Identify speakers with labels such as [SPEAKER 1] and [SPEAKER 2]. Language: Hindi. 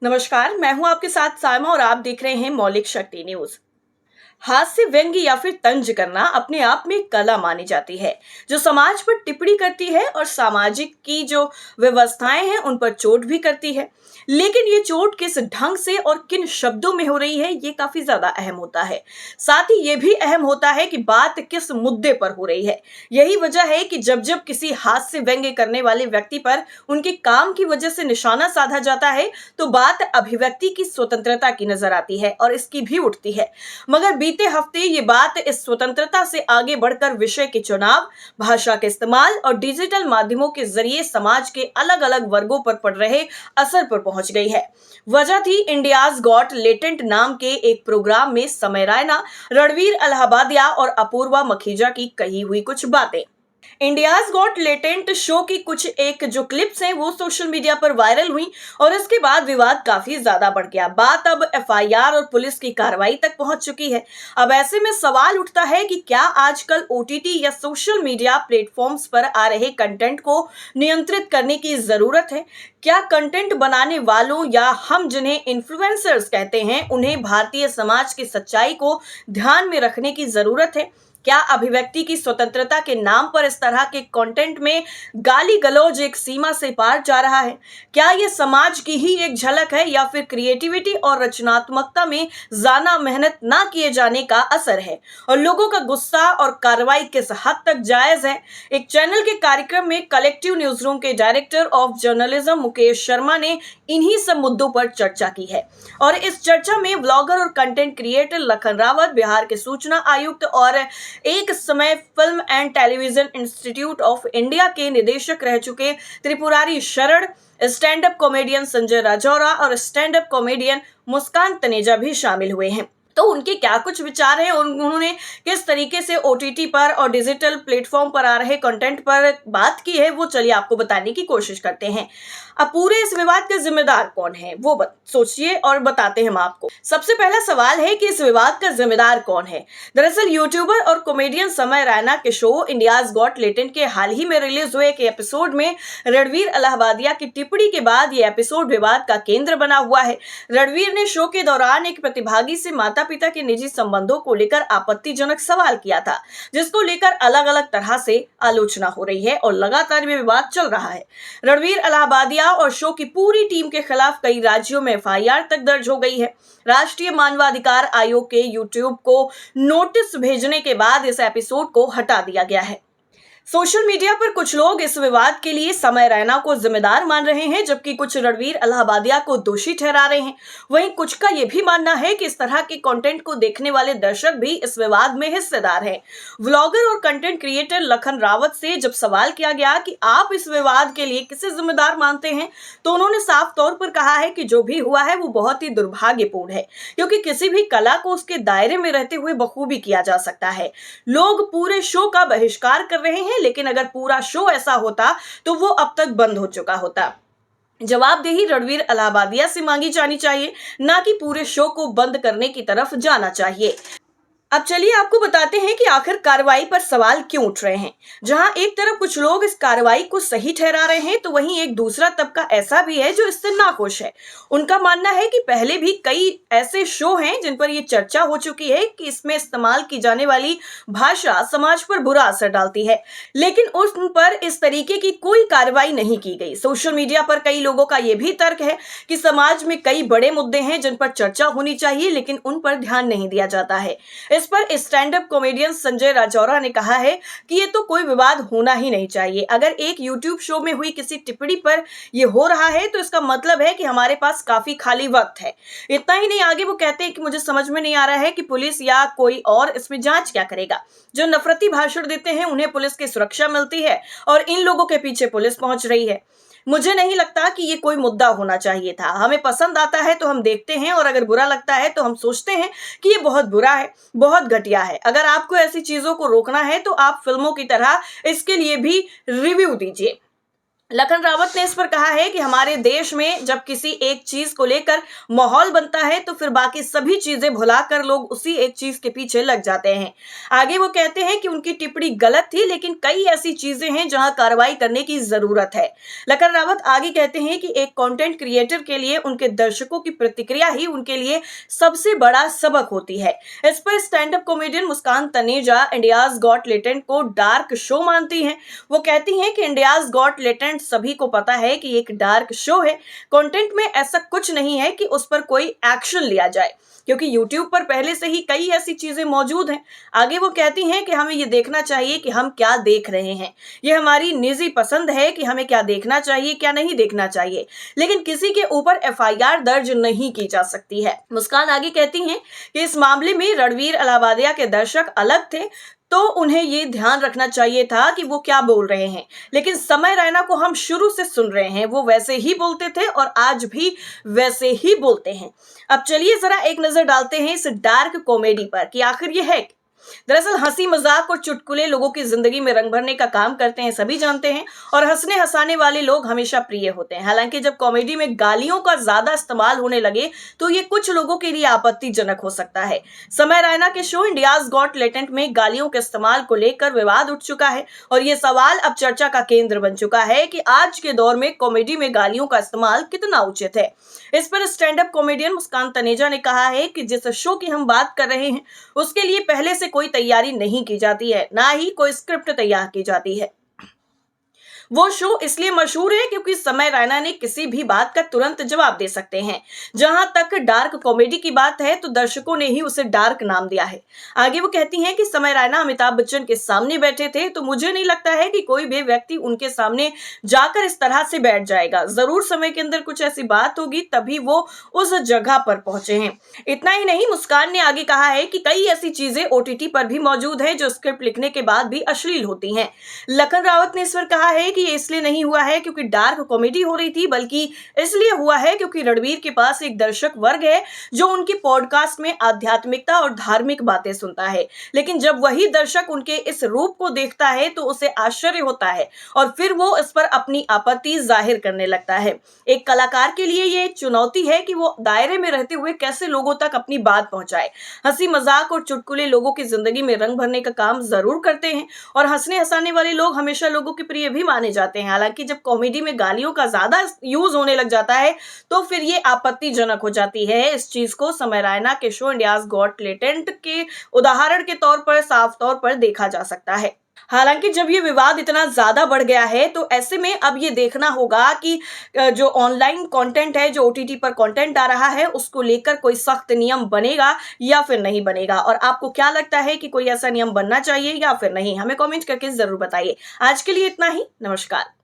[SPEAKER 1] नमस्कार, मैं हूं आपके साथ सायमा और आप देख रहे हैं मौलिक शक्ति न्यूज। हास्य व्यंग्य या फिर तंज करना अपने आप में एक कला मानी जाती है जो समाज पर टिप्पणी करती है और सामाजिक की जो व्यवस्थाएं हैं उन पर चोट भी करती है। लेकिन ये चोट किस ढंग से और किन शब्दों में हो रही है ये काफी ज्यादा अहम होता है। साथ ही ये भी अहम होता है कि बात किस मुद्दे पर हो रही है। यही वजह है कि जब जब किसी हास्य व्यंग्य करने वाले व्यक्ति पर उनके काम की वजह से निशाना साधा जाता है तो बात अभिव्यक्ति की स्वतंत्रता की नजर आती है और इसकी भी उठती है। मगर बीते हफ्ते ये बात इस स्वतंत्रता से आगे बढ़कर विषय के चुनाव, भाषा के इस्तेमाल और डिजिटल माध्यमों के जरिए समाज के अलग अलग वर्गों पर पड़ रहे असर पर पहुंच गई है। वजह थी इंडियाज गॉट लेटेंट नाम के एक प्रोग्राम में समय रैना, रणवीर अलाहाबादिया और अपूर्वा मखीजा की कही हुई कुछ बातें। इंडियाज गॉट लेटेंट शो की कुछ एक जो क्लिप्स हैं वो सोशल मीडिया पर वायरल हुई और इसके बाद विवाद काफी ज्यादा बढ़ गया। बात अब एफआईआर और पुलिस की कार्रवाई तक पहुंच चुकी है। अब ऐसे में सवाल उठता है कि क्या आजकल ओटीटी या सोशल मीडिया प्लेटफॉर्म्स पर आ रहे कंटेंट को नियंत्रित करने की जरूरत है? क्या कंटेंट बनाने वालों या हम जिन्हें इन्फ्लुएंसर्स कहते हैं उन्हें भारतीय समाज की सच्चाई को ध्यान में रखने की जरूरत है? क्या अभिव्यक्ति की स्वतंत्रता के नाम पर इस तरह के कंटेंट में गाली गलौज एक सीमा से पार जा रहा है? क्या यह समाज की ही एक झलक है या फिर क्रिएटिविटी और रचनात्मकता में ज्यादा मेहनत ना किए जाने का असर है? और लोगों का गुस्सा और कार्रवाई किस हद तक जायज है? एक चैनल के कार्यक्रम में कलेक्टिव न्यूज रूम के director of journalism Mukesh Sharma ने इन्हीं सब मुद्दों पर चर्चा की है और इस चर्चा में ब्लॉगर और कंटेंट क्रिएटर लखन रावत, बिहार के सूचना आयुक्त और एक समय film and television institute of India के निदेशक रह चुके Tripurari Sharan, stand up comedian Sanjay Rajoura और stand up comedian Muskan Taneja भी शामिल हुए हैं। तो उनके क्या कुछ विचार हैं और उन्होंने किस तरीके से ओटीटी पर और डिजिटल प्लेटफॉर्म पर आ रहे कंटेंट पर बात की है वो चलिए आपको बताने की कोशिश करते हैं। अब पूरे इस विवाद का जिम्मेदार कौन है वो सोचिए और बताते हैं हम आपको। सबसे पहला सवाल है कि इस विवाद का जिम्मेदार कौन है। दरअसल यूट्यूबर और कॉमेडियन समय रैना के शो इंडियाज गॉट लेटेंट के हाल ही में रिलीज हुए एक एपिसोड में रणवीर अलाहाबादिया की टिप्पणी के बाद ये एपिसोड विवाद का केंद्र बना हुआ है। रणवीर ने शो के दौरान एक प्रतिभागी से माता पिता के निजी संबंधों को लेकर आपत्तिजनक सवाल किया था, जिसको लेकर अलग अलग तरह से आलोचना हो रही है और लगातार ये विवाद चल रहा है। रणवीर अलाहाबादिया और शो की पूरी टीम के खिलाफ कई राज्यों में एफआईआर तक दर्ज हो गई है। राष्ट्रीय मानवाधिकार आयोग के यूट्यूब को नोटिस भेजने के बाद इस एपिसोड को हटा दिया गया है। सोशल मीडिया पर कुछ लोग इस विवाद के लिए समय रैना को जिम्मेदार मान रहे हैं, जबकि कुछ रणवीर अलाहाबादिया को दोषी ठहरा रहे हैं। वहीं कुछ का यह भी मानना है कि इस तरह के कंटेंट को देखने वाले दर्शक भी इस विवाद में हिस्सेदार हैं। व्लॉगर और कंटेंट क्रिएटर लखन रावत से जब सवाल किया गया कि आप इस विवाद के लिए किसे जिम्मेदार मानते हैं, तो उन्होंने साफ तौर पर कहा है कि जो भी हुआ है वो बहुत ही दुर्भाग्यपूर्ण है, क्योंकि किसी भी कला को उसके दायरे में रहते हुए बखूबी किया जा सकता है। लोग पूरे शो का बहिष्कार कर रहे हैं, लेकिन अगर पूरा शो ऐसा होता तो वो अब तक बंद हो चुका होता। जवाबदेही रणवीर अलाहाबादिया से मांगी जानी चाहिए, ना कि पूरे शो को बंद करने की तरफ जाना चाहिए। अब चलिए आपको बताते हैं कि आखिर कार्रवाई पर सवाल क्यों उठ रहे हैं। जहां एक तरफ कुछ लोग इस कार्रवाई को सही ठहरा रहे हैं, तो वहीं एक दूसरा तबका ऐसा भी है जो इससे नाखुश है। उनका मानना है कि पहले भी कई ऐसे शो हैं जिन पर यह चर्चा हो चुकी है कि इसमें इस्तेमाल की जाने वाली भाषा समाज पर बुरा असर डालती है, लेकिन उन पर इस तरीके की कोई कार्रवाई नहीं की गई। सोशल मीडिया पर कई लोगों का यह भी तर्क है कि समाज में कई बड़े मुद्दे हैं जिन पर चर्चा होनी चाहिए, लेकिन उन पर ध्यान नहीं दिया जाता है। इस पर stand up comedian Sanjay Rajoura ने कहा है कि ये तो कोई विवाद होना ही नहीं चाहिए। अगर एक यूट्यूब शो में हुई किसी टिप्पणी पर ये हो रहा है तो इसका मतलब है कि हमारे पास काफी खाली वक्त है। इतना ही नहीं, आगे वो कहते हैं कि मुझे समझ में नहीं आ रहा है कि पुलिस या कोई और इसमें जांच क्या करेगा। जो नफरती भाषण देते हैं उन्हें पुलिस की सुरक्षा मिलती है और इन लोगों के पीछे पुलिस पहुंच रही है। मुझे नहीं लगता कि ये कोई मुद्दा होना चाहिए था। हमें पसंद आता है तो हम देखते हैं और अगर बुरा लगता है तो हम सोचते हैं कि ये बहुत बुरा है, बहुत घटिया है। अगर आपको ऐसी चीजों को रोकना है तो आप फिल्मों की तरह इसके लिए भी रिव्यू दीजिए। लखन रावत ने इस पर कहा है कि हमारे देश में जब किसी एक चीज को लेकर माहौल बनता है तो फिर बाकी सभी चीजें भुलाकर लोग उसी एक चीज के पीछे लग जाते हैं। आगे वो कहते हैं कि उनकी टिप्पणी गलत थी, लेकिन कई ऐसी चीजें हैं जहां कार्रवाई करने की जरूरत है। लखन रावत आगे कहते हैं कि एक कंटेंट क्रिएटर के लिए उनके दर्शकों की प्रतिक्रिया ही उनके लिए सबसे बड़ा सबक होती है। इस पर stand up comedian Muskan Taneja India's got talent को डार्क शो मानती हैं। वो कहती हैं कि इंडियाज गॉट टैलेंट सभी को पता है कि एक डार्क शो है। कंटेंट में ऐसा कुछ नहीं है कि उस पर कोई एक्शन लिया जाए, क्योंकि YouTube पर पहले से ही कई ऐसी चीजें मौजूद हैं। आगे वो कहती हैं कि हमें ये देखना चाहिए कि हम क्या देख रहे हैं। ये हमारी निजी पसंद है कि हमें क्या देखना चाहिए, क्या नहीं देखना चाहिए, लेकिन किसी के ऊपर FIR दर्ज नहीं की जा सकती है। मुस्कान आगे कहती हैं कि इस मामले में रणवीर अलाहाबादिया के दर्शक अलग थे, तो उन्हें ये ध्यान रखना चाहिए था कि वो क्या बोल रहे हैं, लेकिन समय रैना को हम शुरू से सुन रहे हैं, वो वैसे ही बोलते थे और आज भी वैसे ही बोलते हैं। अब चलिए जरा एक नजर डालते हैं इस डार्क कॉमेडी पर कि आखिर ये है। दरअसल हंसी मजाक और चुटकुले लोगों की जिंदगी में रंग भरने का काम करते हैं, सभी जानते हैं, और हंसने हंसाने वाले लोग हमेशा प्रिय होते हैं। हालांकि जब कॉमेडी में गालियों का ज्यादा इस्तेमाल होने लगे तो ये कुछ लोगों के लिए आपत्तिजनक हो सकता है। समय रैना के शो इंडियाज गॉट टैलेंट में गालियों के इस्तेमाल को लेकर विवाद उठ चुका है और ये सवाल अब चर्चा का केंद्र बन चुका है कि आज के दौर में कॉमेडी में गालियों का इस्तेमाल कितना उचित है। इस पर stand up comedian Muskan Taneja ने कहा है कि जिस शो की हम बात कर रहे हैं उसके लिए पहले से कोई तैयारी नहीं की जाती है, ना ही कोई स्क्रिप्ट तैयार की जाती है। वो शो इसलिए मशहूर है क्योंकि समय रैना ने किसी भी बात का तुरंत जवाब दे सकते हैं। जहां तक डार्क कॉमेडी की बात है तो दर्शकों ने ही उसे डार्क नाम दिया है। आगे वो कहती हैं कि समय रैना अमिताभ बच्चन के सामने बैठे थे तो मुझे नहीं लगता है कि कोई भी व्यक्ति उनके सामने जाकर इस तरह से बैठ जाएगा। जरूर समय के अंदर कुछ ऐसी बात होगी तभी वो उस जगह पर पहुंचे हैं। इतना ही नहीं, मुस्कान ने आगे कहा है कि कई ऐसी चीजें OTT पर भी मौजूद है जो स्क्रिप्ट लिखने के बाद भी अश्लील होती हैं। लखन रावत ने इस पर कहा है कि ये इसलिए नहीं हुआ है क्योंकि डार्क कॉमेडी हो रही थी, बल्कि इसलिए हुआ है क्योंकि रणवीर के पास एक दर्शक वर्ग है जो उनके पॉडकास्ट में आध्यात्मिकता और धार्मिक बातें सुनता है, लेकिन जब वही दर्शक उनके इस रूप को देखता है तो उसे आश्चर्य होता है और फिर वो इस पर अपनी आपत्ति जाहिर करने लगता है। एक कलाकार के लिए ये एक चुनौती है कि वो दायरे में रहते हुए कैसे लोगों तक अपनी बात पहुंचाए। हंसी मजाक और चुटकुले लोगों की जिंदगी में रंग भरने का काम जरूर करते हैं और हंसने हंसाने वाले लोग हमेशा लोगों के प्रिय भी माने जाते हैं। हालांकि जब कॉमेडी में गालियों का ज्यादा यूज होने लग जाता है तो फिर ये आपत्तिजनक हो जाती है। इस चीज को समय रैना के शो इंडियाज गॉट टैलेंट के उदाहरण के तौर पर साफ तौर पर देखा जा सकता है। हालांकि जब ये विवाद इतना ज्यादा बढ़ गया है तो ऐसे में अब ये देखना होगा कि जो ऑनलाइन कंटेंट है, जो OTT पर कंटेंट आ रहा है, उसको लेकर कोई सख्त नियम बनेगा या फिर नहीं बनेगा। और आपको क्या लगता है कि कोई ऐसा नियम बनना चाहिए या फिर नहीं, हमें कमेंट करके जरूर बताइए। आज के लिए इतना ही, नमस्कार।